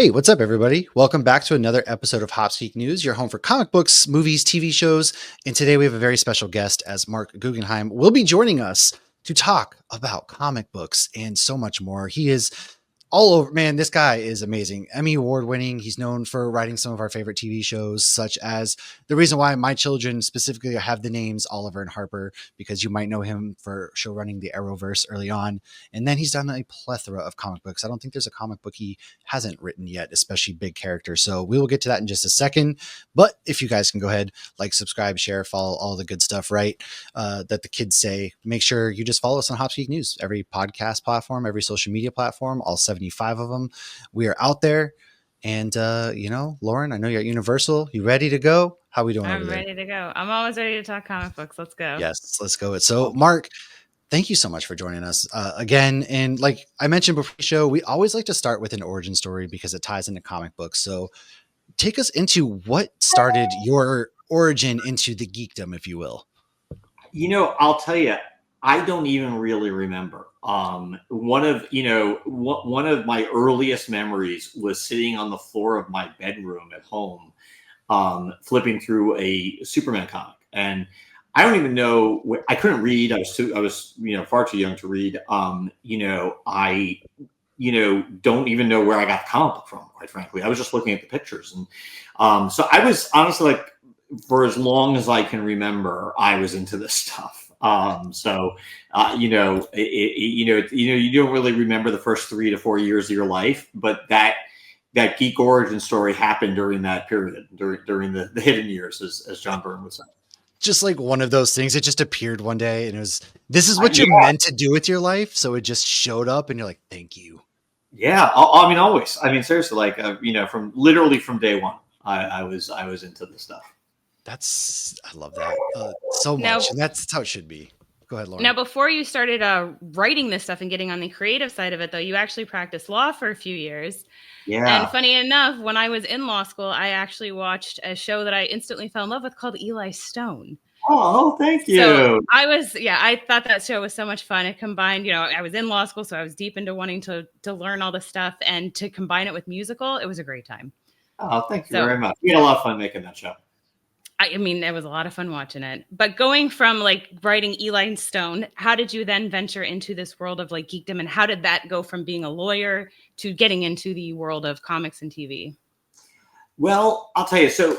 Hey, what's up, everybody? Welcome back to another episode of Hops Geek News, your home for comic books, movies, TV shows. And today we have a very special guest, as Marc Guggenheim will be joining us to talk about comic books and so much more. He is all over, man. This guy is amazing. Emmy Award winning. He's known for writing some of our favorite TV shows, such as the reason why my children specifically have the names Oliver and Harper, because you might know him for show running the Arrowverse early on. And then he's done a plethora of comic books. I don't think there's a comic book he hasn't written yet, especially big characters. So we will get to that in just a second. But if you guys can go ahead, like, subscribe, share, follow, all the good stuff, right? That the kids say. Make sure you just follow us on Hops Geek News, every podcast platform, every social media platform, all 75 of them. We are out there. And, Lauren, I know you're at Universal. You ready to go? How are we doing over there? I'm ready to go. I'm always ready to talk comic books. Let's go. Yes, let's go. So, Marc, thank you so much for joining us again. And like I mentioned before the show, we always like to start with an origin story because it ties into comic books. So take us into what started your origin into the geekdom, if you will. I'll tell you, I don't even really remember. One of my earliest memories was sitting on the floor of my bedroom at home, flipping through a Superman comic, and I don't even know. I couldn't read. I was far too young to read. I don't even know where I got the comic book from. Quite frankly, I was just looking at the pictures, and so I was honestly, like, for as long as I can remember, I was into this stuff. You don't really remember the first 3 to 4 years of your life, but that geek origin story happened during that period, during the hidden years, as John Byrne would say. Just like one of those things, it just appeared one day and this is what you're meant to do with your life. So it just showed up and you're like, thank you. Yeah. Always. Seriously, like, from day one, I was into this stuff. I love that so much. And that's how it should be. Go ahead, Lauren. Now, before you started writing this stuff and getting on the creative side of it, though, you actually practiced law for a few years. Yeah. And funny enough, when I was in law school, I actually watched a show that I instantly fell in love with called Eli Stone. Oh, thank you. So I thought that show was so much fun. It combined, I was in law school, so I was deep into wanting to learn all this stuff, and to combine it with musical, it was a great time. Oh, thank you very much. We had a lot of fun making that show. It was a lot of fun watching it. But going from like writing Eli Stone, how did you then venture into this world of like geekdom, and how did that go from being a lawyer to getting into the world of comics and TV? Well, I'll tell you. So,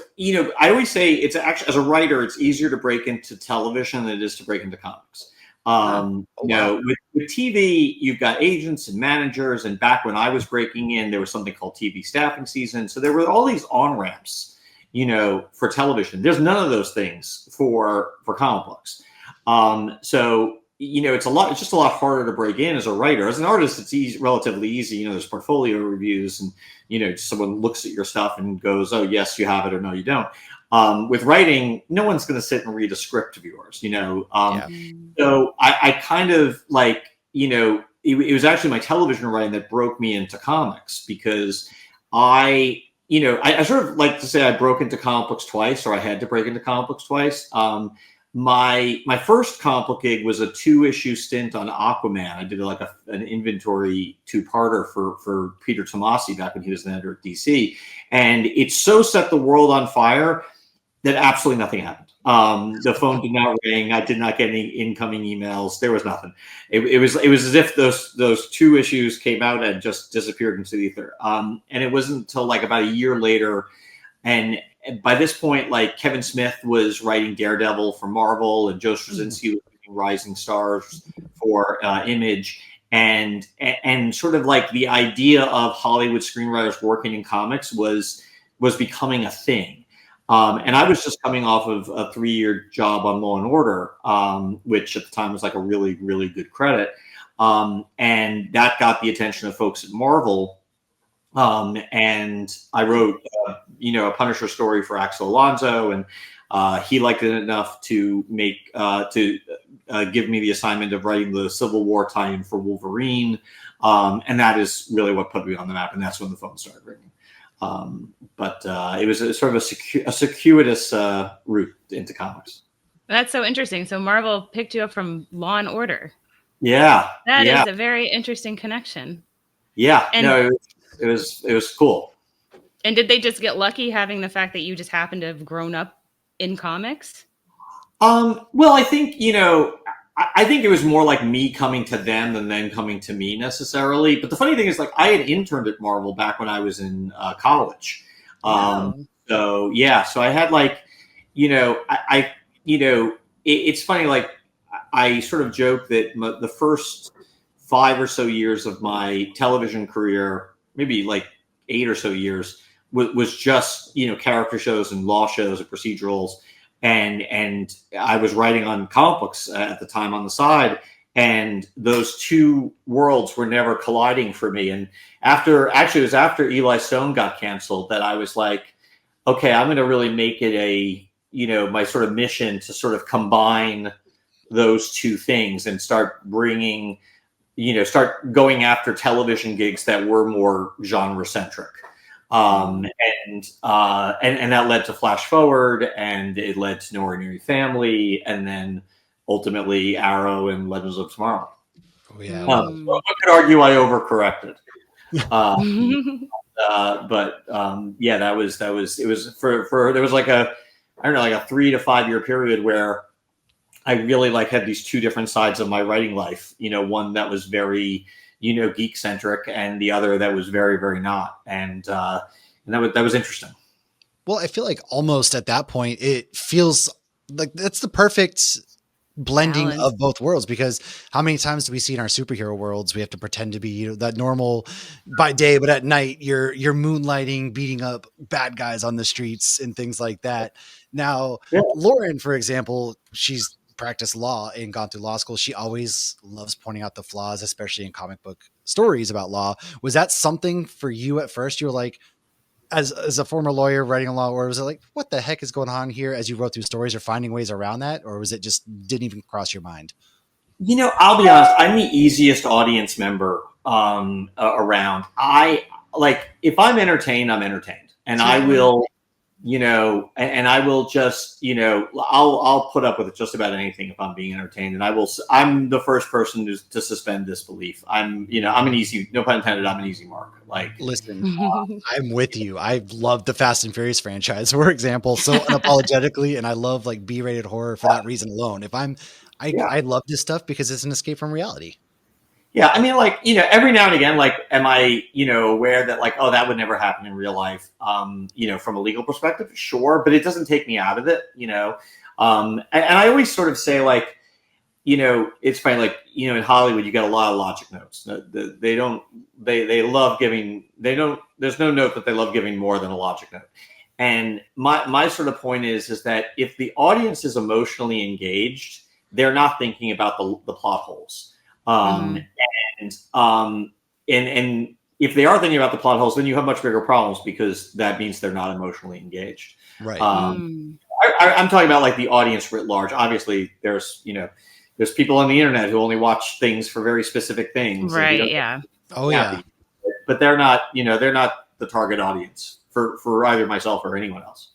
I always say it's actually, as a writer, it's easier to break into television than it is to break into comics. With TV, you've got agents and managers. And back when I was breaking in, there was something called TV staffing season. So there were all these on-ramps, for television. There's none of those things for comic books. It's just a lot harder to break in as a writer. As an artist, it's relatively easy. There's portfolio reviews, and someone looks at your stuff and goes, "Oh, yes, you have it," or "No, you don't." With writing, no one's going to sit and read a script of yours. So I kind of like, it was actually my television writing that broke me into comics, because I sort of like to say I broke into comic books twice, or I had to break into comic books twice. My first comic book gig was a 2-issue stint on Aquaman. I did like an inventory 2-parter for Peter Tomasi back when he was an editor at DC. And it so set the world on fire that absolutely nothing happened. The phone did not ring. I did not get any incoming emails. There was nothing. It was as if those 2 issues came out and just disappeared into the ether. And it wasn't until like about a year later, and by this point, like, Kevin Smith was writing Daredevil for Marvel, and Joe Straczynski was writing Rising Stars for Image, and sort of like the idea of Hollywood screenwriters working in comics was becoming a thing. And I was just coming off of a 3-year job on Law and Order, which at the time was like a really, really good credit. And that got the attention of folks at Marvel. And I wrote, a Punisher story for Axel Alonso, and he liked it enough to give me the assignment of writing the Civil War tie-in for Wolverine. And that is really what put me on the map. And that's when the phone started ringing. But it was sort of a circuitous route into comics. That's so interesting. So Marvel picked you up from Law and Order. Yeah. That is a very interesting connection. Yeah. And was cool. And did they just get lucky having the fact that you just happened to have grown up in comics? Well, I think, I think it was more like me coming to them than them coming to me necessarily. But the funny thing is, like, I had interned at Marvel back when I was in college. Wow. So yeah, so I had like, it's funny. Like, I sort of joke that the first 5 or so years of my television career, maybe like 8 or so years, was just character shows and law shows and procedurals. And I was writing on comic books at the time on the side, and those two worlds were never colliding for me. And it was after Eli Stone got canceled that I was like, okay, I'm going to really make it my sort of mission to sort of combine those two things and start going after television gigs that were more genre centric. And that led to Flash Forward, and it led to No Ordinary Family, and then ultimately Arrow and Legends of Tomorrow. Oh yeah. So I could argue I overcorrected. Yeah, that was it was for there was like a 3 to 5 year period where I really had these two different sides of my writing life. One that was very geek centric, and the other that was very, very not. And that was interesting. Well, I feel like almost at that point, it feels like that's the perfect blending balance of both worlds, because how many times do we see in our superhero worlds, we have to pretend to be, that normal by day, but at night you're moonlighting, beating up bad guys on the streets and things like that. Now, Lauren, for example, she's practiced law and gone through law school. She always loves pointing out the flaws, especially in comic book stories about law. Was that something for you at first? You were like, as a former lawyer writing a law, or was it like, what the heck is going on here as you wrote through stories, or finding ways around that? Or was it just didn't even cross your mind? I'll be honest, I'm the easiest audience member around. If I'm entertained, I'm entertained. And I will, and I will just, I'll put up with just about anything if I'm being entertained. And I'm the first person to suspend disbelief. I'm an easy, no pun intended, I'm an easy mark. Listen, I'm with you. I love the Fast and Furious franchise, for example, so unapologetically. And I love B-rated horror for that reason alone. I love this stuff because it's an escape from reality. Yeah, I mean, every now and again, am I, aware that, that would never happen in real life, from a legal perspective? Sure, but it doesn't take me out of it, and I always sort of say, it's funny, in Hollywood, you get a lot of logic notes. They love giving, there's no note that they love giving more than a logic note. And my sort of point is that if the audience is emotionally engaged, they're not thinking about the plot holes. And if they are thinking about the plot holes, then you have much bigger problems, because that means they're not emotionally engaged. Right. I'm talking about the audience writ large. Obviously, there's people on the internet who only watch things for very specific things. Right. Yeah. Oh yeah. But they're not the target audience for either myself or anyone else.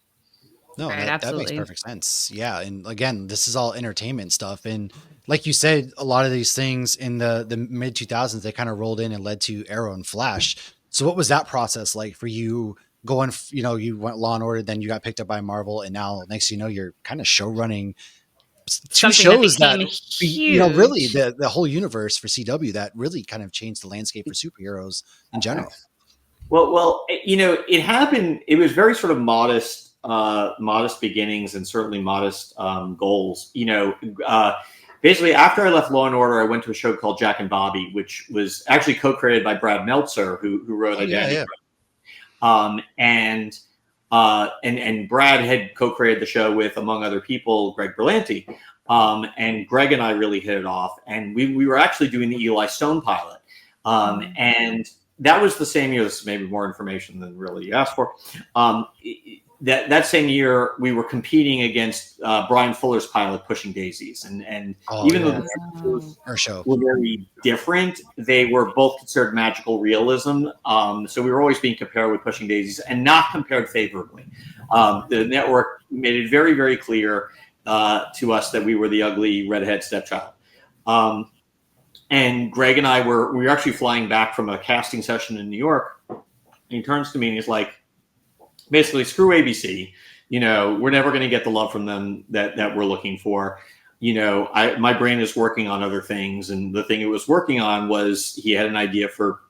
No, Right, that makes absolutely. perfect sense. Yeah. And again, this is all entertainment stuff. And like you said, a lot of these things in the mid 2000s, they kind of rolled in and led to Arrow and Flash. So what was that process like for you going, you went Law and Order, then you got picked up by Marvel, and now next, you're kind of show running two shows that really the whole universe for CW that really kind of changed the landscape for superheroes in general. Well, it happened. It was very sort of modest beginnings, and certainly modest goals. Basically, after I left Law and Order, I went to a show called Jack and Bobby, which was actually co-created by Brad Meltzer, who wrote Identity. And Brad had co-created the show with, among other people, Greg Berlanti. And Greg and I really hit it off, and we were actually doing the Eli Stone pilot. And that was the same year. This is maybe more information than really you asked for. That same year, we were competing against Brian Fuller's pilot, Pushing Daisies, and even though our show were very different, they were both considered magical realism. So we were always being compared with Pushing Daisies, and not compared favorably. The network made it very, very clear to us that we were the ugly redhead stepchild. And Greg and I we were actually flying back from a casting session in New York, he turns to me and he's like, basically, screw ABC. We're never going to get the love from them that we're looking for. My brain is working on other things, and the thing it was working on was he had an idea for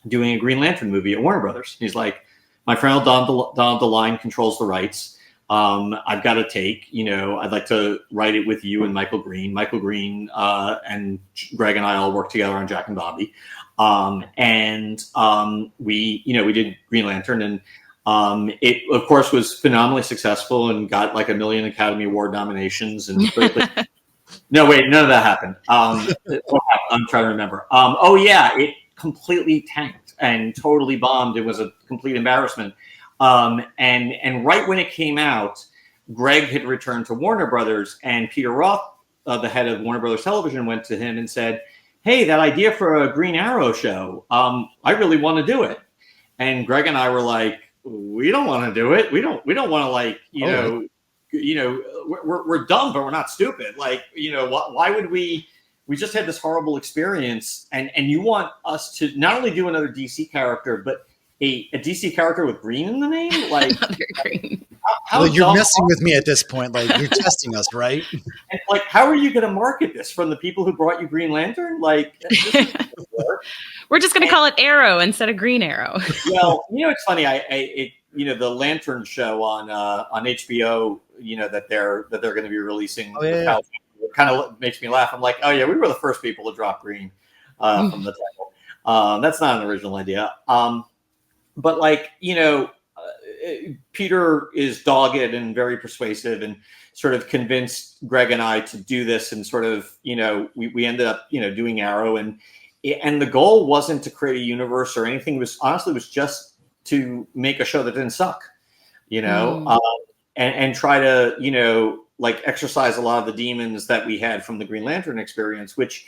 doing a Green Lantern movie at Warner Brothers. He's like, my friend Don DeLine controls the rights. I've got a take. I'd like to write it with you and Michael Green. Michael Green and Greg and I all worked together on Jack and Bobby, we did Green Lantern, and it of course was phenomenally successful and got like 1 million Academy Award nominations. And no, wait, none of that happened. I'm trying to remember. It completely tanked and totally bombed. It was a complete embarrassment. And right when it came out, Greg had returned to Warner Brothers, and Peter Roth, the head of Warner Brothers Television, went to him and said, hey, that idea for a Green Arrow show, I really want to do it. And Greg and I were like, we don't want to do it. We don't want to we're dumb, but we're not stupid. Why would we just had this horrible experience, and you want us to not only do another DC character, but a DC character with green in the name? Like, green. Well, you're messing with me at this point. Like, you're testing us, right? And how are you going to market this from the people who brought you Green Lantern? Like, we're just going to call it Arrow instead of Green Arrow. Well, it's funny. The Lantern show on HBO, that they're going to be releasing. Yeah. It kind of makes me laugh. I'm like, oh yeah, we were the first people to drop green from the title. That's not an original idea. But Peter is dogged and very persuasive, and sort of convinced Greg and I to do this, and sort of, we ended up, doing Arrow, and the goal wasn't to create a universe or anything. It was just to make a show that didn't suck, and try to, exercise a lot of the demons that we had from the Green Lantern experience, which,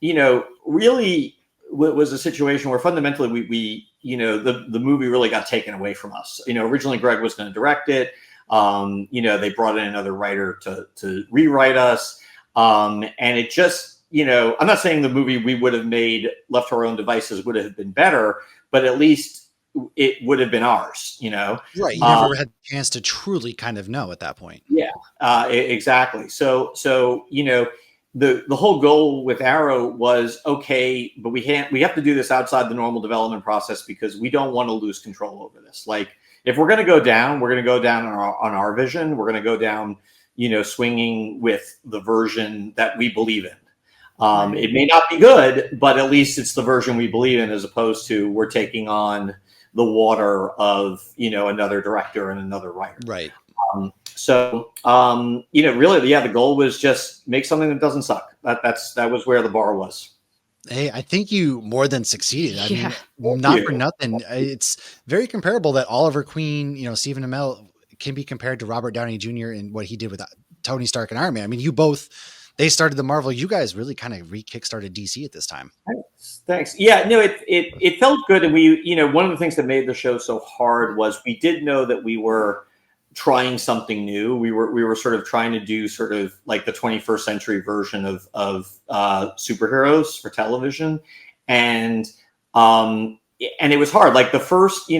really was a situation where fundamentally we the movie really got taken away from us. Originally Greg was going to direct it. They brought in another writer to rewrite us. And it just, I'm not saying the movie we would have made left to our own devices would have been better, but at least it would have been ours, Right. You never had a chance to truly kind of know at that point. Yeah, exactly. So, the whole goal with Arrow was, okay, but we have to do this outside the normal development process because we don't want to lose control over this. Like, if we're going to go down, we're going to go down on our vision. We're going to go down, swinging with the version that we believe in. It may not be good, but at least it's the version we believe in, as opposed to we're taking on the water of, another director and another writer. Right. Really, the goal was just make something that doesn't suck. That was where the bar was. Hey, I think you more than succeeded. I Yeah. mean, not for nothing. It's very comparable that Oliver Queen, Stephen Amell can be compared to Robert Downey Jr. in what he did with Tony Stark and Iron Man. I mean, they started the Marvel. You guys really kind of kickstarted DC at this time. Thanks. Yeah, no, it felt good. And we, one of the things that made the show so hard was we did know that we were trying something new. We were sort of trying to do sort of like the 21st century version of superheroes for television. And it was hard. Like the first,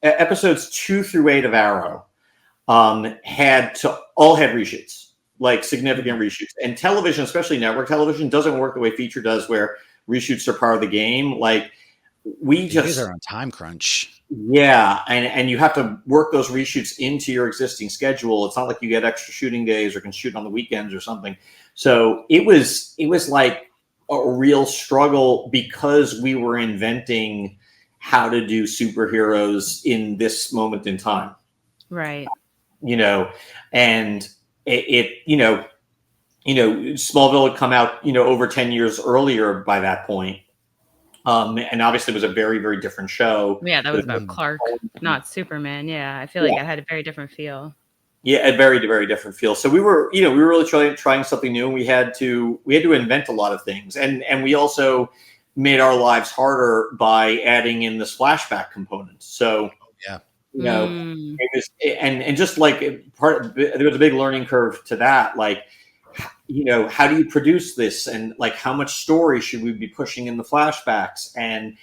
episodes 2 through 8 of Arrow had reshoots. Like significant reshoots, and television, especially network television, doesn't work the way feature does, where reshoots are part of the game. Like we just are on time crunch. Yeah, and you have to work those reshoots into your existing schedule. It's not like you get extra shooting days or can shoot on the weekends or something. So it was like a real struggle because we were inventing how to do superheroes in this moment in time. Right. And Smallville had come out, over 10 years earlier by that point. And obviously it was a very, very different show. Yeah, that was about Clark, not Superman. Yeah, I feel like it had a very different feel. Yeah, a very, very different feel. So we were really trying something new, and we had to invent a lot of things. And we also made our lives harder by adding in this flashback component. So yeah. It was, and just like there was a big learning curve to that. Like, how do you produce this, and like how much story should we be pushing in the flashbacks? And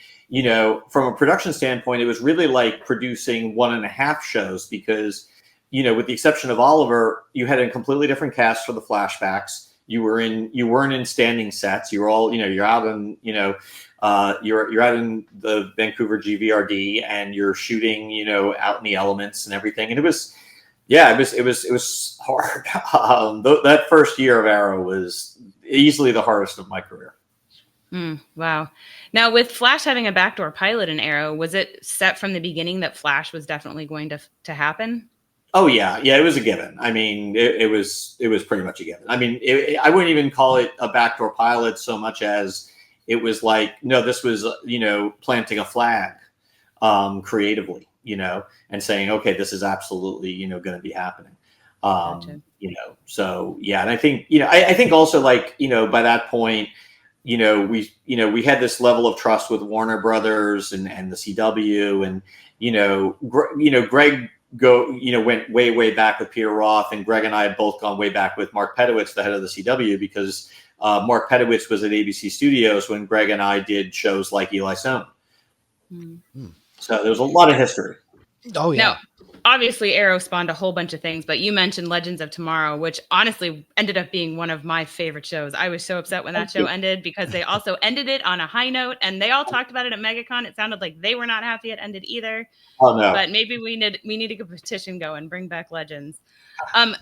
from a production standpoint, it was really like producing 1.5 shows because, with the exception of Oliver, you had a completely different cast for the flashbacks. You weren't in standing sets. You were all, you're out in, you're out in the Vancouver GVRD and you're shooting, out in the elements and everything. And it was hard. That first year of Arrow was easily the hardest of my career. Wow. Now, with Flash having a backdoor pilot in Arrow, was it set from the beginning that Flash was definitely going to happen? Oh yeah, it was a given. I mean, it was pretty much a given. I mean, I wouldn't even call it a backdoor pilot so much as it was like, no, this was planting a flag creatively, and saying, okay, this is absolutely going to be happening. Gotcha. So yeah, and I think I think also like by that point, we had this level of trust with Warner Brothers and the CW, and Greg went way back with Peter Roth, and Greg and I have both gone way back with Mark Pedowitz, the head of the CW, because Mark Pedowitz was at ABC Studios when Greg and I did shows like Eli Stone. So there's a lot of history. Oh yeah. Now, obviously Arrow spawned a whole bunch of things, but you mentioned Legends of Tomorrow, which honestly ended up being one of my favorite shows. I was so upset when that show ended because they also ended it on a high note, and they all talked about it at MegaCon. It sounded like they were not happy it ended either. Oh no. But maybe we need to get a petition going, bring back Legends.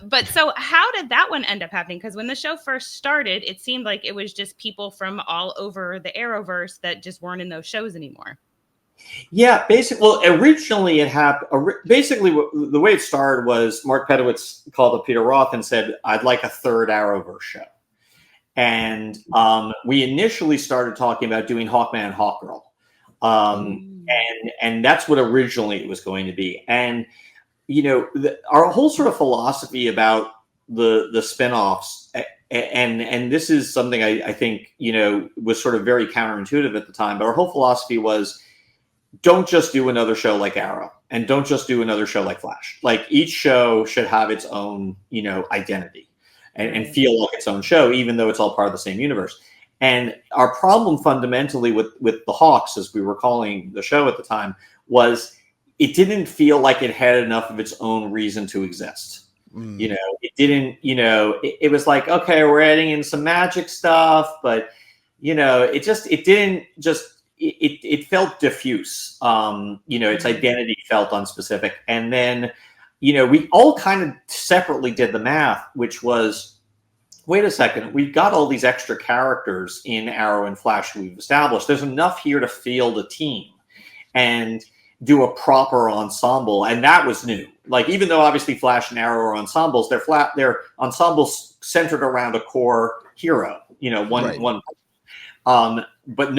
But so how did that one end up happening? Because when the show first started, it seemed like it was just people from all over the Arrowverse that just weren't in those shows anymore. Yeah, originally it happened. Basically, the way it started was Mark Pedowitz called up Peter Roth and said, "I'd like a third Arrowverse show," and we initially started talking about doing Hawkman and Hawkgirl, and that's what originally it was going to be. And our whole sort of philosophy about the spinoffs, and this is something I think was sort of very counterintuitive at the time, but our whole philosophy was, don't just do another show like Arrow, and don't just do another show like Flash. Like, each show should have its own, identity and feel like its own show, even though it's all part of the same universe. And our problem fundamentally with the Hawks, as we were calling the show at the time, was it didn't feel like it had enough of its own reason to exist. It didn't, it was like, okay, we're adding in some magic stuff, but, it felt diffuse. Its identity felt unspecific. And then, we all kind of separately did the math, which was, wait a second, we've got all these extra characters in Arrow and Flash we've established. There's enough here to field a team and do a proper ensemble. And that was new. Like, even though obviously Flash and Arrow are ensembles, they're ensembles centered around a core hero, one. But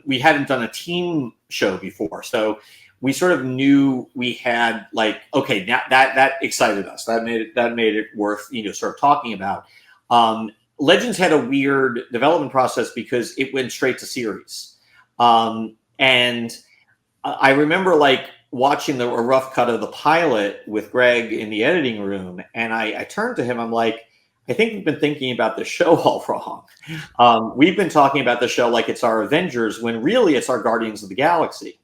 we hadn't done a team show before. So we sort of knew we had, like, okay, now that excited us. That made it worth, sort of talking about. Legends had a weird development process because it went straight to series. And I remember, like, watching a rough cut of the pilot with Greg in the editing room. And I turned to him, I'm like, I think we've been thinking about the show all wrong. We've been talking about the show like it's our Avengers, when really it's our Guardians of the Galaxy.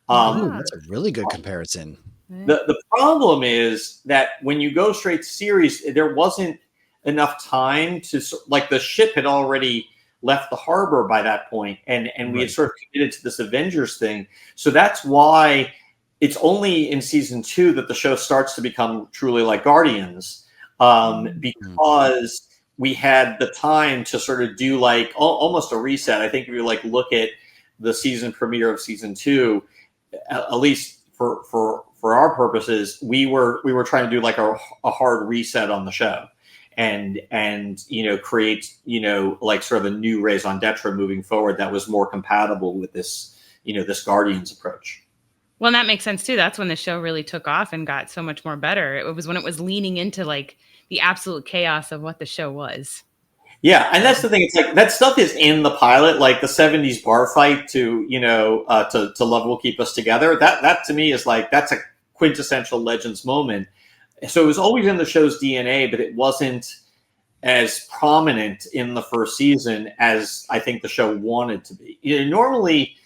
That's a really good comparison. The problem is that when you go straight to series, there wasn't enough time to, like, the ship had already left the harbor by that point, and we had sort of committed to this Avengers thing. So that's why it's only in season 2 that the show starts to become truly like Guardians. Because we had the time to sort of do, like, almost a reset. I think if you, like, look at the season premiere of season 2, at least for our purposes, we were trying to do, like, a hard reset on the show and create, like, sort of a new raison d'etre moving forward that was more compatible with this, this Guardians approach. Well, that makes sense too. That's when the show really took off and got so much more better. It was when it was leaning into, like, the absolute chaos of what the show was. Yeah, and that's the thing. It's like, that stuff is in the pilot, like the 70s bar fight to Love Will Keep Us Together. That to me is like, that's a quintessential Legends moment. So it was always in the show's DNA, but it wasn't as prominent in the first season as I think the show wanted to be. Normally,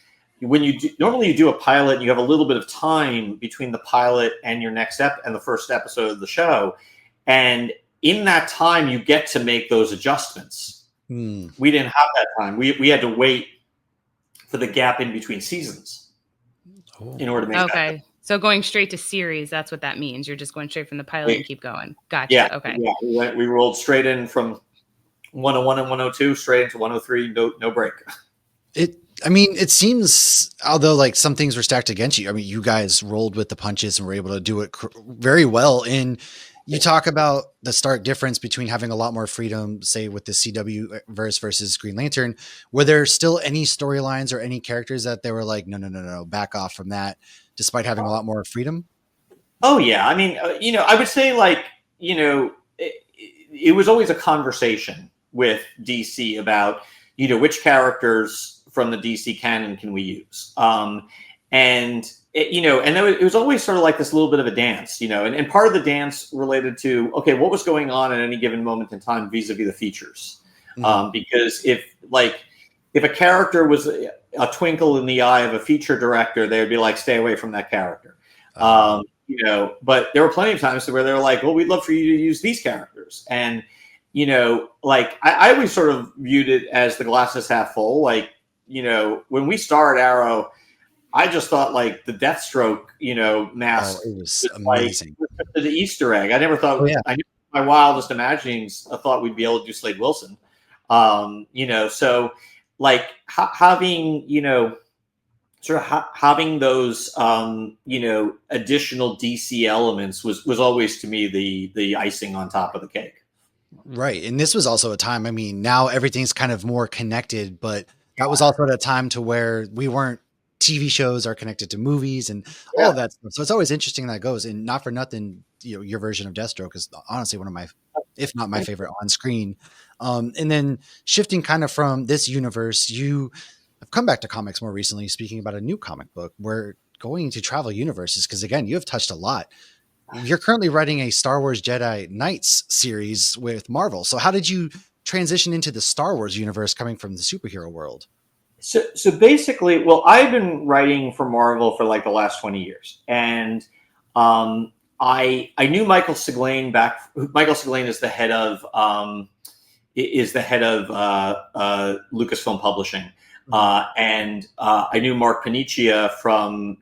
normally you do a pilot and you have a little bit of time between the pilot and your next and the first episode of the show, and in that time you get to make those adjustments. We didn't have that time. We had to wait for the gap in between seasons in order to make that. So going straight to series, that's what that means. You're just going straight from the pilot and keep going. Gotcha. Yeah. Okay. Yeah. We rolled straight in from 101 and 102 straight into 103. No break. It seems, although like some things were stacked against you, I mean, you guys rolled with the punches and were able to do it very well. And you talk about the stark difference between having a lot more freedom, say with the CW verse versus Green Lantern. Were there still any storylines or any characters that they were like, no, back off from that, despite having a lot more freedom? Oh yeah. I mean, I would say like, it was always a conversation with DC about, which characters from the DC canon can we use? It was always sort of like this little bit of a dance, and part of the dance related to, okay, what was going on at any given moment in time vis-a-vis the features. Because if a character was a twinkle in the eye of a feature director, they would be like, stay away from that character. But there were plenty of times where they were like, well, we'd love for you to use these characters. And, I always sort of viewed it as the glass is half full. Like, when we started Arrow, I just thought like the Deathstroke, mask. It was amazing. Like, the Easter egg. I never thought, I knew my wildest imaginings, I thought we'd be able to do Slade Wilson. So like having, having those, additional DC elements was always to me the icing on top of the cake. Right. And this was also a time, I mean, now everything's kind of more connected, but that was also at a time to where we weren't, TV shows are connected to movies and all of that stuff. So it's always interesting that goes, and not for nothing, your version of Deathstroke is honestly one of my, if not my favorite on screen. And then shifting kind of from this universe, you have come back to comics more recently, speaking about a new comic book. We're going to travel universes because, again, you have touched a lot. You're currently writing a Star Wars Jedi Knights series with Marvel. So how did you transition into the Star Wars universe coming from the superhero world? So basically, well, I've been writing for Marvel for like the last 20 years. And I knew Michael Siglain back. Michael Siglain is the head of Lucasfilm Publishing. And I knew Mark Paniccia from,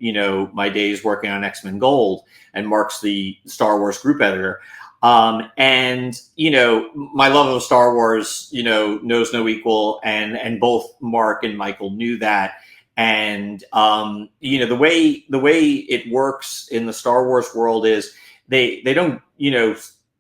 my days working on X-Men Gold, and Mark's the Star Wars group editor. And my love of Star Wars, knows no equal, and both Mark and Michael knew that. And, the way it works in the Star Wars world is they don't,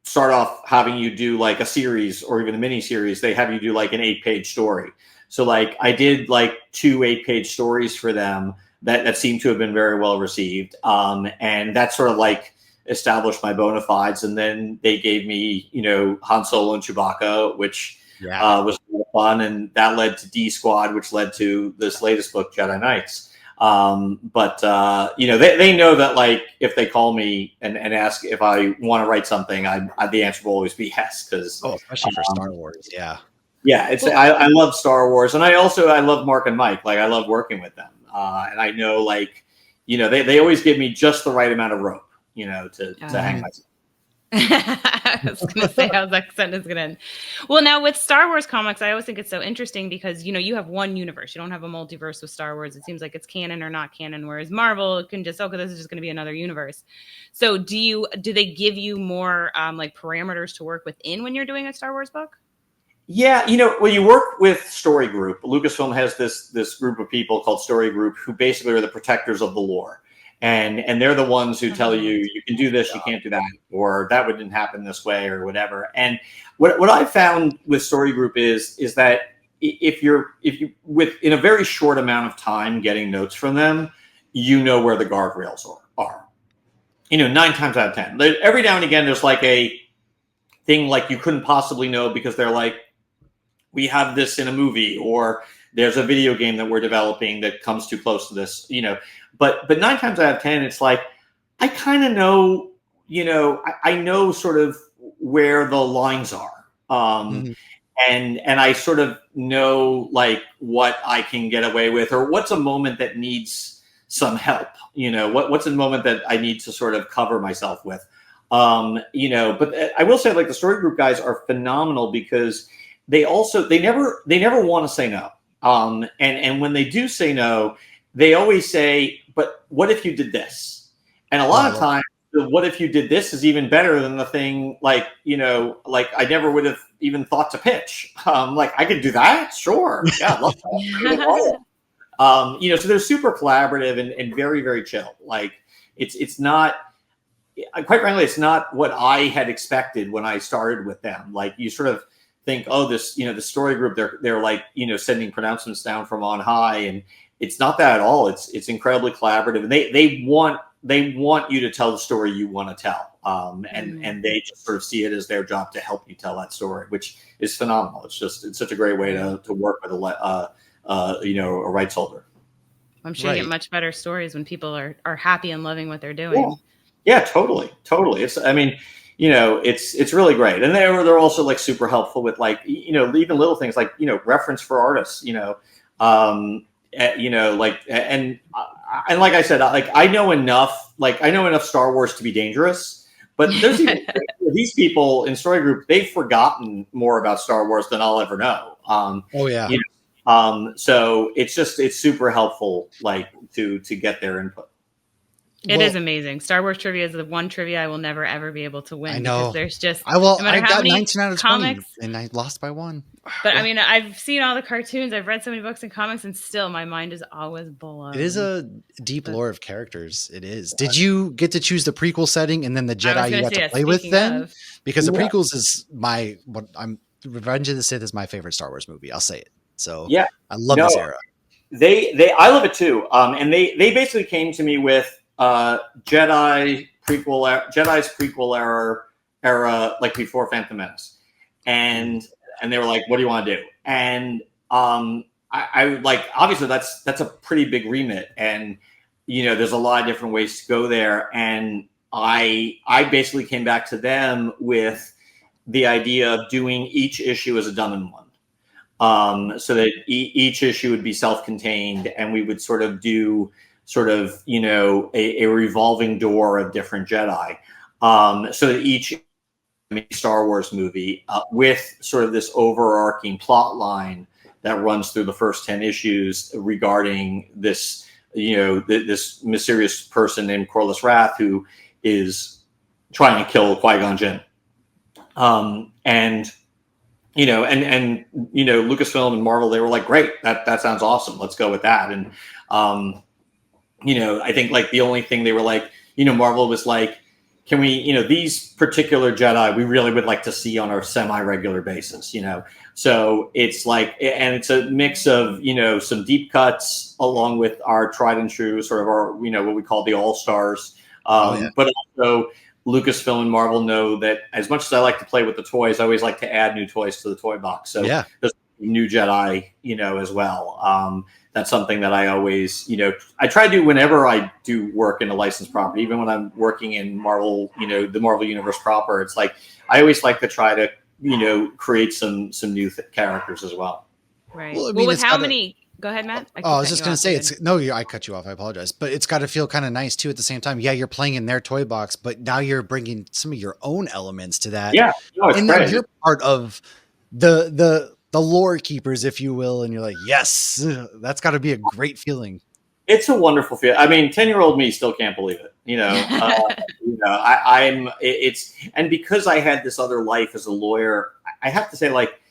start off having you do like a series or even a mini series. They have you do like an 8-page story. So like I did like 2 8-page stories for them that seemed to have been very well received. And that sort of like established my bona fides. And then they gave me, Han Solo and Chewbacca, which was a lot of fun. And that led to D Squad, which led to this latest book, Jedi Knights. They know that like if they call me and ask if I want to write something, the answer will always be yes. Because especially for Star Wars, yeah, it's I love Star Wars, and I love Mark and Mike. Like I love working with them, and I know like they always give me just the right amount of rope, to hang myself. I was going to say how that sentence is going to end. Well, now with Star Wars comics, I always think it's so interesting because, you have one universe. You don't have a multiverse with Star Wars. It seems like it's canon or not canon, whereas Marvel can just, this is just going to be another universe. So do they give you more like parameters to work within when you're doing a Star Wars book? Yeah, when you work with Story Group, Lucasfilm has this group of people called Story Group who basically are the protectors of the lore. And they're the ones who tell you can do this, you can't do that, or that wouldn't happen this way, or whatever. And what I found with Story Group is that if you in a very short amount of time getting notes from them, where the guardrails are. 9 times out of 10. Every now and again, there's like a thing like you couldn't possibly know because they're like, we have this in a movie, or there's a video game that we're developing that comes too close to this, But 9 times out of 10, it's like, I kind of know, I know sort of where the lines are. and I sort of know like what I can get away with, or what's a moment that needs some help. What's a moment that I need to sort of cover myself with. But I will say, like, the story group guys are phenomenal because they never want to say no. And when they do say no, they always say, but what if you did this? And a lot of times, the what if you did this is even better than the thing, like I never would have even thought to pitch. Like, I could do that. Sure. Yeah. I'd love that. So they're super collaborative and very, very chill. Like, it's not, quite frankly, it's not what I had expected when I started with them. Like, you sort of think, oh, this, the story group, they're like, sending pronouncements down from on high, and it's not that at all. It's incredibly collaborative, and they want you to tell the story you want to tell. And they just sort of see it as their job to help you tell that story, which is phenomenal. It's such a great way to work with a rights holder. I'm sure you get much better stories when people are happy and loving what they're doing. Yeah, totally. It's really great. And they're also like super helpful with, like, even little things like, reference for artists, and like I said, like, I know enough Star Wars to be dangerous, but there's even these people in story group, they've forgotten more about Star Wars than I'll ever know. So it's super helpful, like, to get their input. It is amazing. Star Wars trivia is the one trivia I will never ever be able to win. I know. There's just I got 19 out of 20, and I lost by 1. But I mean, I've seen all the cartoons, I've read so many books and comics, and still my mind is always blown. It is a deep lore of characters. It is. Did you get to choose the prequel setting and then the Jedi you got to play with then? Because the prequels is Revenge of the Sith is my favorite Star Wars movie. I'll say it. So yeah, I love this era. I love it too. And they basically came to me with Jedi's prequel era, like before Phantom Menace, and they were like, "What do you want to do?" And I like, obviously that's a pretty big remit, and there's a lot of different ways to go there. And I basically came back to them with the idea of doing each issue as a done-in-one, so that each issue would be self-contained, and we would sort of do a revolving door of different Jedi, so that each Star Wars movie with sort of this overarching plot line that runs through the first 10 issues regarding this, this mysterious person named Corliss Wrath who is trying to kill Qui-Gon Jinn. And Lucasfilm and Marvel, they were like, great, that sounds awesome. Let's go with that. And, I think, like, the only thing they were like, Marvel was like, can we, these particular Jedi, we really would like to see on a semi-regular basis, So it's like, and it's a mix of, some deep cuts along with our tried and true sort of our, what we call the all-stars. But also Lucasfilm and Marvel know that as much as I like to play with the toys, I always like to add new toys to the toy box. So there's new Jedi, as well. That's something that I always, I try to do whenever I do work in a licensed property, even when I'm working in Marvel, the Marvel Universe proper. It's like, I always like to try to, create some new characters as well. Right. Well, with how many? Go ahead, Matt. I was just going to say, I cut you off. I apologize. But it's got to feel kind of nice, too, at the same time. Yeah, you're playing in their toy box, but now you're bringing some of your own elements to that. Yeah. No, it's great. You're part of the lore keepers, if you will. And you're like, yes, that's got to be a great feeling. It's a wonderful feeling. I mean, 10-year-old me still can't believe it. And because I had this other life as a lawyer, I have to say, like,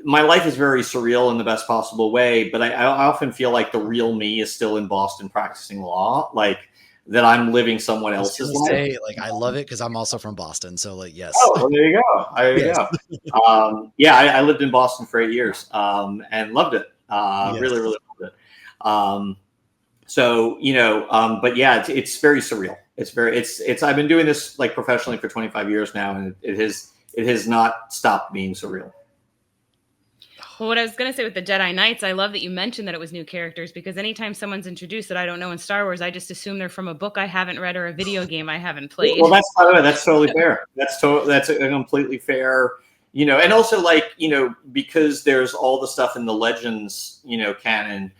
my life is very surreal in the best possible way, but I often feel like the real me is still in Boston practicing law, like that I'm living someone else's life. I love it because I'm also from Boston, so like, yes. Oh, well, there you go. I lived in Boston for 8 years and loved it. Really, really loved it. But yeah, it's very surreal. I've been doing this like professionally for 25 years now, and it has not stopped being surreal. Well, what I was going to say with the Jedi Knights, I love that you mentioned that it was new characters, because anytime someone's introduced that I don't know in Star Wars, I just assume they're from a book I haven't read or a video game I haven't played. Well, that's totally fair. That's a completely fair, and also like, because there's all the stuff in the Legends, canon.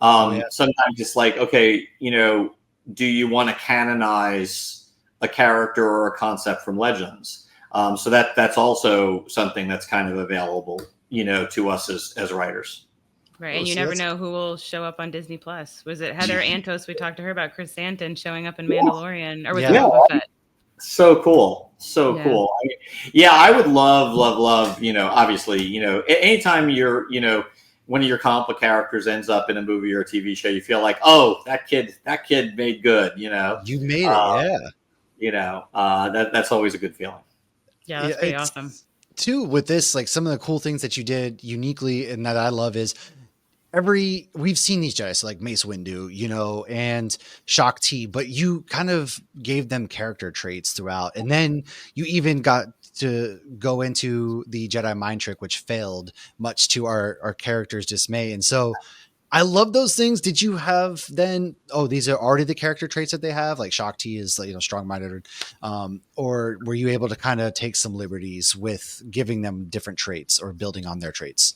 Sometimes it's like, okay, do you want to canonize a character or a concept from Legends? So that's also something that's kind of available, to us as writers. Right, and you never know who will show up on Disney Plus. Was it Heather Antos? We talked to her about Chris Stanton showing up in Mandalorian, or was it Boba Fett? So cool. Cool. I would love, obviously, anytime you're, one of your comic book characters ends up in a movie or a TV show, you feel like, oh, that kid made good, You made it, that's always a good feeling. Yeah, that's pretty awesome. Too, with this, like some of the cool things that you did uniquely and that I love is we've seen these Jedi, so like Mace Windu, and Shaak Ti, but you kind of gave them character traits throughout. And then you even got to go into the Jedi mind trick, which failed much to our character's dismay. And so I love those things. Did you have then, these are already the character traits that they have? Like Shaak Ti is like, strong-minded, or were you able to kind of take some liberties with giving them different traits or building on their traits?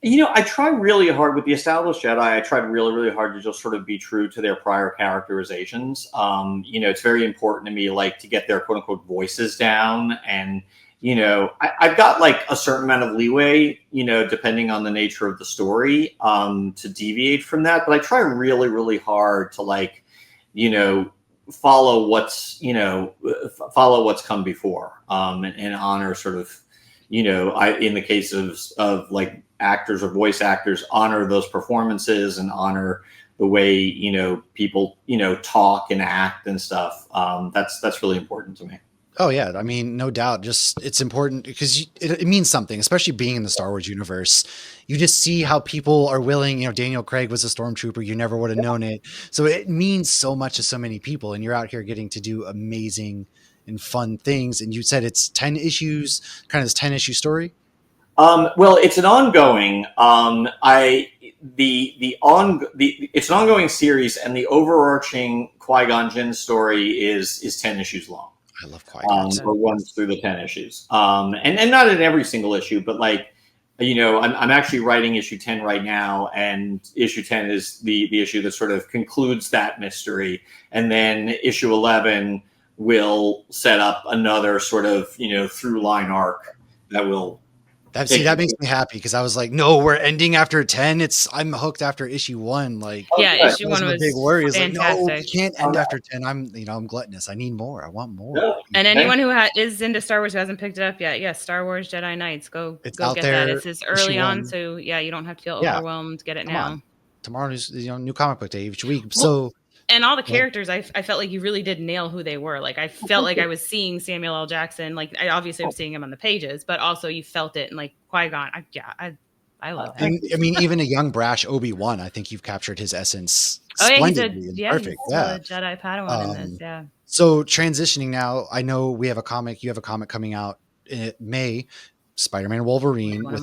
I try really hard with the established Jedi. I tried really, really hard to just sort of be true to their prior characterizations. It's very important to me, like, to get their quote unquote voices down. And, I've got like a certain amount of leeway, depending on the nature of the story, to deviate from that. But I try really, really hard to like, follow what's come before, and honor sort of, in the case of like actors or voice actors, honor those performances and honor the way, people, talk and act and stuff. That's really important to me. Oh yeah. I mean, no doubt. Just, it's important because it means something, especially being in the Star Wars universe. You just see how people are willing, Daniel Craig was a stormtrooper. You never would have known it. So it means so much to so many people, and you're out here getting to do amazing and fun things. And you said it's 10 issues, kind of this 10-issue story. Well, it's an ongoing, it's an ongoing series, and the overarching Qui-Gon Jinn story is 10 issues long. I love Qui-Gon. Or runs through the 10 issues. And not in every single issue, but like, I'm actually writing issue 10 right now, and issue 10 is the issue that sort of concludes that mystery. And then issue 11 will set up another sort of, through line arc that will. That makes me happy, because I was like, no, we're ending after 10. I'm hooked after issue 1. Like, issue 1 was big worry. It's like, no, we can't end after 10. I'm gluttonous. I need more. I want more. Yeah. And anyone who is into Star Wars who hasn't picked it up yet, Star Wars Jedi Knights, go get that. It's just early on, so you don't have to feel overwhelmed. Get it now. Tomorrow's new comic book day each week. So. And all the characters, I felt like you really did nail who they were. Like, I felt like I was seeing Samuel L. Jackson. Like, I obviously was seeing him on the pages, but also you felt it. And like Qui-Gon, I love that. And I mean, even a young, brash Obi-Wan, I think you've captured his essence splendidly. Perfect. He's a Jedi Padawan in this. Yeah. So transitioning now, I know you have a comic coming out in May. Spiderman and Wolverine. We're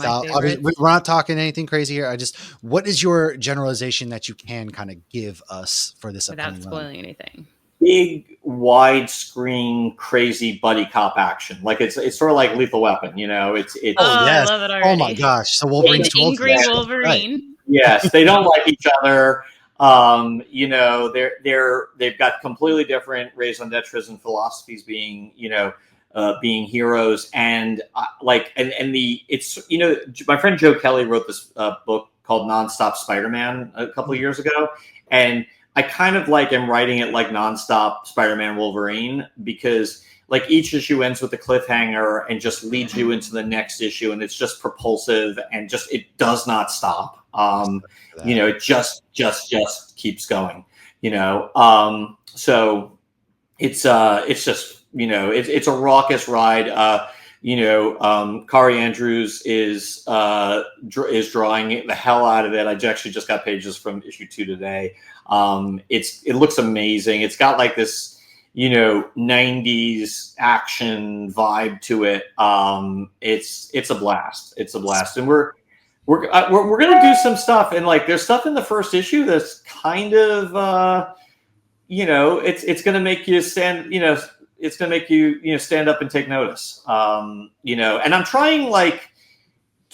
not talking anything crazy here. What is your generalization that you can kind of give us for this without spoiling anything? Big widescreen crazy buddy cop action. Like it's sort of like Lethal Weapon, It's yes. I love it already. Oh my gosh. So Wolverine's angry Wolverine. Right. Yes, they don't like each other. They've got completely different raison d'etres and philosophies, being being heroes, and my friend Joe Kelly wrote this book called Nonstop Spider-Man a couple of years ago, and I kind of am writing it like Nonstop Spider-Man Wolverine, because like each issue ends with a cliffhanger and just leads you into the next issue, and it's just propulsive and it does not stop. It just keeps going. So it's just. It's a raucous ride. Kari Andrews is drawing the hell out of it. I actually just got pages from issue 2 today. It looks amazing. It's got like this, 90s action vibe to it. It's a blast. It's a blast, and we're gonna do some stuff. And like, there's stuff in the first issue that's kind of, it's gonna make you stand, it's going to make you, stand up and take notice. And I'm trying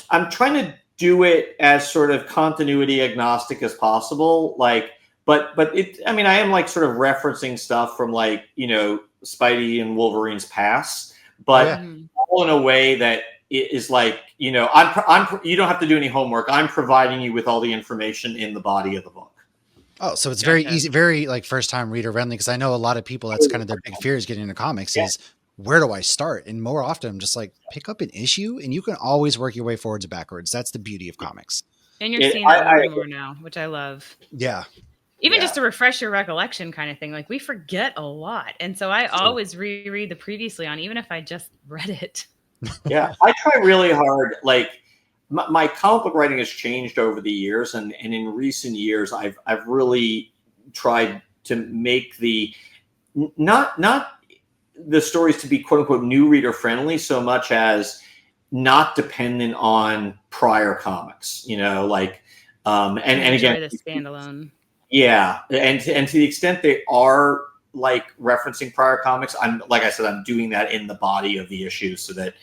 to do it as sort of continuity agnostic as possible. Like, but I am like sort of referencing stuff from like, Spidey and Wolverine's past, but all in a way that it is like, you don't have to do any homework. I'm providing you with all the information in the body of the book. Oh, so it's very easy, very like first time reader friendly. Because I know a lot of people, that's kind of their big fear is getting into comics is where do I start? And more often I'm just like, pick up an issue and you can always work your way forwards and backwards. That's the beauty of comics. And you're seeing that more and more now, which I love. Yeah. Even just to refresh your recollection kind of thing. Like we forget a lot. And so I always reread the previously on, even if I just read it. Yeah. I try really hard. Like my comic book writing has changed over the years. And in recent years, I've really tried to make not the stories to be quote unquote new reader friendly so much as not dependent on prior comics, and again, the standalone. Yeah. And to the extent they are like referencing prior comics, I'm doing that in the body of the issue so that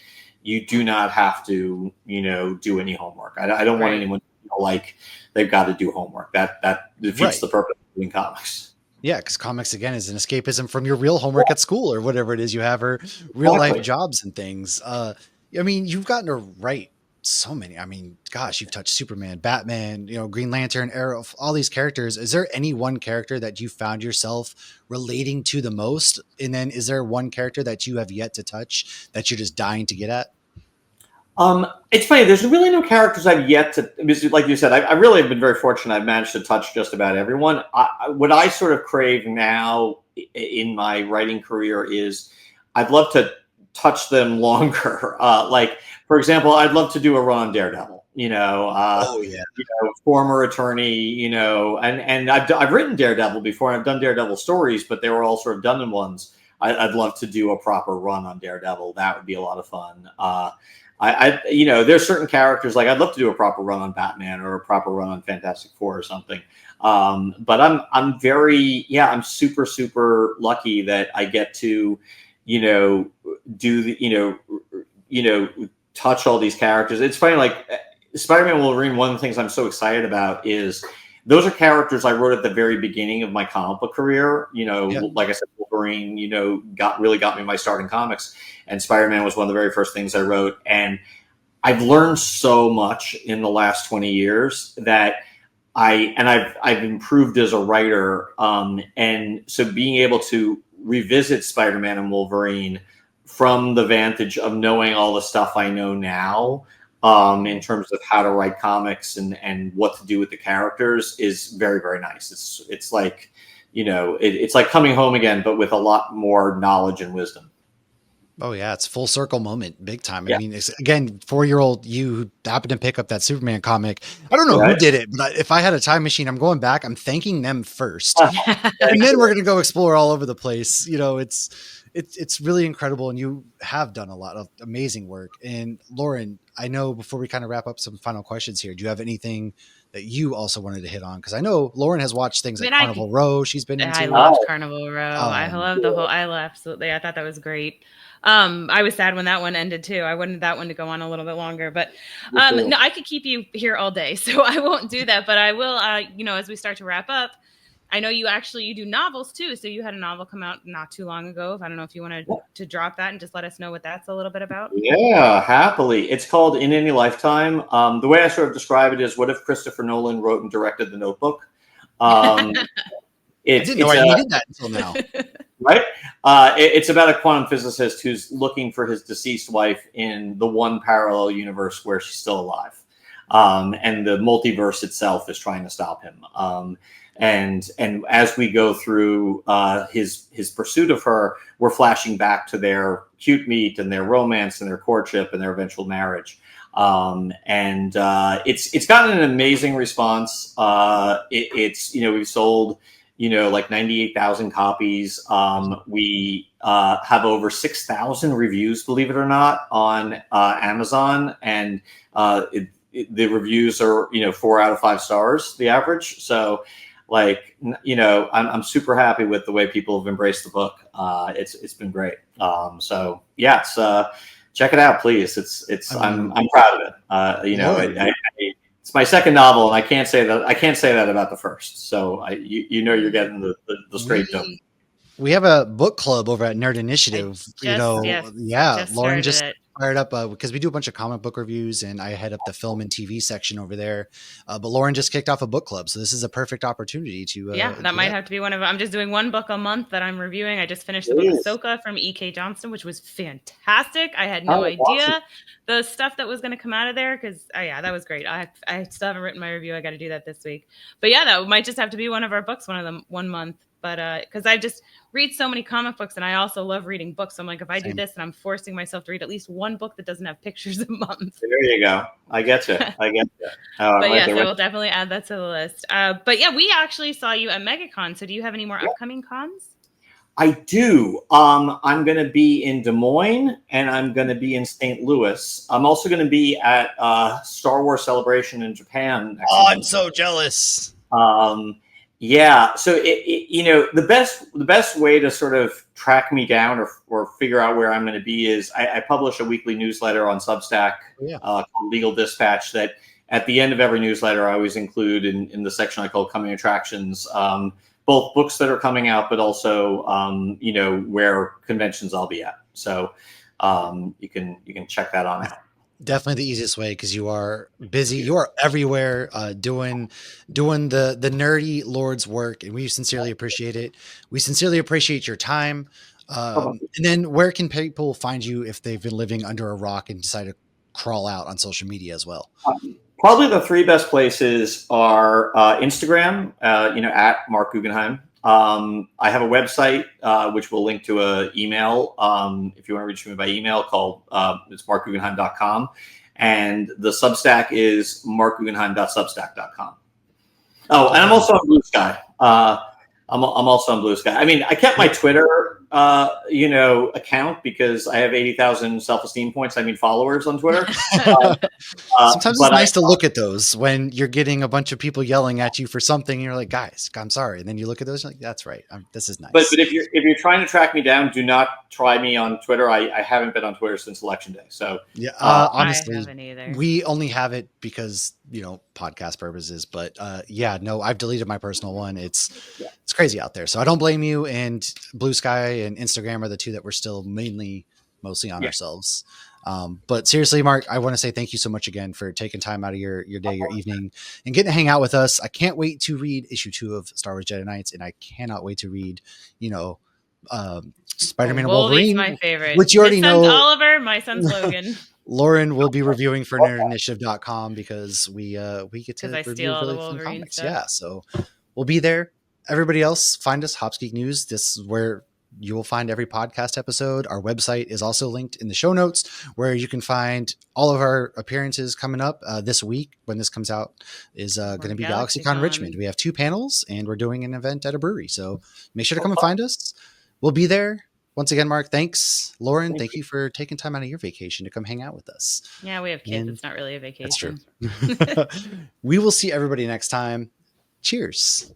you do not have to, do any homework. I don't want anyone to feel like they've got to do homework. That defeats the purpose of doing comics. Yeah, because comics, again, is an escapism from your real homework at school or whatever it is you have, or real life jobs and things. You've gotten to write so many. Gosh, you've touched Superman, Batman, Green Lantern, Arrow, all these characters. Is there any one character that you found yourself relating to the most? And then is there one character that you have yet to touch that you're just dying to get at? It's funny. There's really no characters I've yet to, like you said, I really have been very fortunate. I've managed to touch just about everyone. What I sort of crave now in my writing career is I'd love to touch them longer. For example, I'd love to do a run on Daredevil, former attorney, and I've written Daredevil before and I've done Daredevil stories, but they were all sort of done in ones. I'd love to do a proper run on Daredevil. That would be a lot of fun. There's certain characters like I'd love to do a proper run on Batman or a proper run on Fantastic Four or something. But I'm super, super lucky that I get to, touch all these characters. It's funny, like Spiderman and Wolverine, one of the things I'm so excited about is those are characters I wrote at the very beginning of my comic book career. Like I said, Wolverine, got me my start in comics. And Spider-Man was one of the very first things I wrote. And I've learned so much in the last 20 years that I've improved as a writer. And so being able to revisit Spider-Man and Wolverine from the vantage of knowing all the stuff I know now, in terms of how to write comics and what to do with the characters is very, very nice. It's like, it's like coming home again, but with a lot more knowledge and wisdom. Oh yeah, it's full circle moment, big time. Yeah. It's, again, 4-year-old you who happened to pick up that Superman comic. I don't know who did it, but if I had a time machine, I'm going back. I'm thanking them first, and then we're gonna go explore all over the place. It's really incredible, and you have done a lot of amazing work. And Lauren, I know before we kind of wrap up some final questions here, do you have anything that you also wanted to hit on? Because I know Lauren has watched things like Carnival Row. She's been into. I love Carnival Row. I love the whole. Absolutely. I thought that was great. I was sad when that one ended too. I wanted that one to go on a little bit longer, but no, I could keep you here all day, so I won't do that. But I will. As we start to wrap up, I know you do novels too. So you had a novel come out not too long ago. I don't know if you wanted to drop that and just let us know what that's a little bit about. Yeah, happily. It's called In Any Lifetime. The way I sort of describe it is, what if Christopher Nolan wrote and directed The Notebook? I didn't know I needed that until now. Right? It's about a quantum physicist who's looking for his deceased wife in the one parallel universe where she's still alive. And the multiverse itself is trying to stop him. And as we go through his pursuit of her, we're flashing back to their cute meet and their romance and their courtship and their eventual marriage. It's gotten an amazing response. We've sold like 98,000 copies. We have over 6,000 reviews, believe it or not, on Amazon, and the reviews are 4 out of 5 stars, the average. So I'm super happy with the way people have embraced the book. It's been great. So yeah, check it out, please. I'm proud of it. It's my second novel, and I can't say that about the first. So you're getting the straight dope. We have a book club over at Nerd Initiative. Lauren just fired up because we do a bunch of comic book reviews, and I head up the film and TV section over there. But Lauren just kicked off a book club, so this is a perfect opportunity to. That might have to be one of them. I'm just doing one book a month that I'm reviewing. I just finished the book Ahsoka from E.K. Johnston, which was fantastic. I had no idea the stuff that was going to come out of there because that was great. I still haven't written my review. I got to do that this week. But yeah, that might just have to be one of our books, one of them, 1 month. But because I just read so many comic books, and I also love reading books. So I'm like, if I do this, and I'm forcing myself to read at least one book that doesn't have pictures a month. There you go. I get you. But yes, I will definitely add that to the list. But yeah, we actually saw you at MegaCon. So do you have any more upcoming cons? I do. I'm going to be in Des Moines, and I'm going to be in St. Louis. I'm also going to be at Star Wars Celebration in Japan. I'm so jealous. Yeah. So the best way to sort of track me down or figure out where I'm going to be is I publish a weekly newsletter on Substack called Legal Dispatch that at the end of every newsletter I always include in the section I call coming attractions, both books that are coming out, but also where conventions I'll be at. So you can check that on out. Definitely the easiest way because you are busy. You are everywhere doing the nerdy Lord's work, and we sincerely appreciate it. We sincerely appreciate your time. And then where can people find you if they've been living under a rock and decide to crawl out on social media as well? Probably the three best places are Instagram, at Marc Guggenheim. I have a website, which will link to an email. If you want to reach me by email, called it's markguggenheim.com. And the Substack is markguggenheim.substack.com. Oh, and I'm also on Blue Sky. I'm also on Blue Sky. I mean, I kept my Twitter, account because I have 80,000 self-esteem points. Followers on Twitter. Sometimes it's nice to look at those when you're getting a bunch of people yelling at you for something. And you're like, guys, I'm sorry. And then you look at those, you're like, that's right. This is nice. But if you're trying to track me down, do not try me on Twitter. I haven't been on Twitter since Election Day. So yeah, honestly, we only have it because podcast purposes. But I've deleted my personal one. It's crazy out there. So I don't blame you. And Blue Sky and Instagram are the two that we're still mostly on ourselves. But seriously, Marc, I want to say thank you so much again for taking time out of your day, your evening, and getting to hang out with us. I can't wait to read issue 2 of Star Wars Jedi Knights, and I cannot wait to read, Spiderman and Wolverine, my favorite. Which you already know. Oliver, my son's Logan. Lauren will be reviewing for nerdinitiative.com because we get to review really fun comics. Stuff. Yeah, so we'll be there. Everybody else, find us, Hops Geek News. This is where you will find every podcast episode. Our website is also linked in the show notes where you can find all of our appearances coming up this week. When this comes out is going to be Galaxy Con Richmond. We have 2 panels and we're doing an event at a brewery. So make sure to come and find us. We'll be there. Once again, Marc, thanks. Lauren, thank you for taking time out of your vacation to come hang out with us. Yeah, we have kids. It's not really a vacation. That's true. We will see everybody next time. Cheers.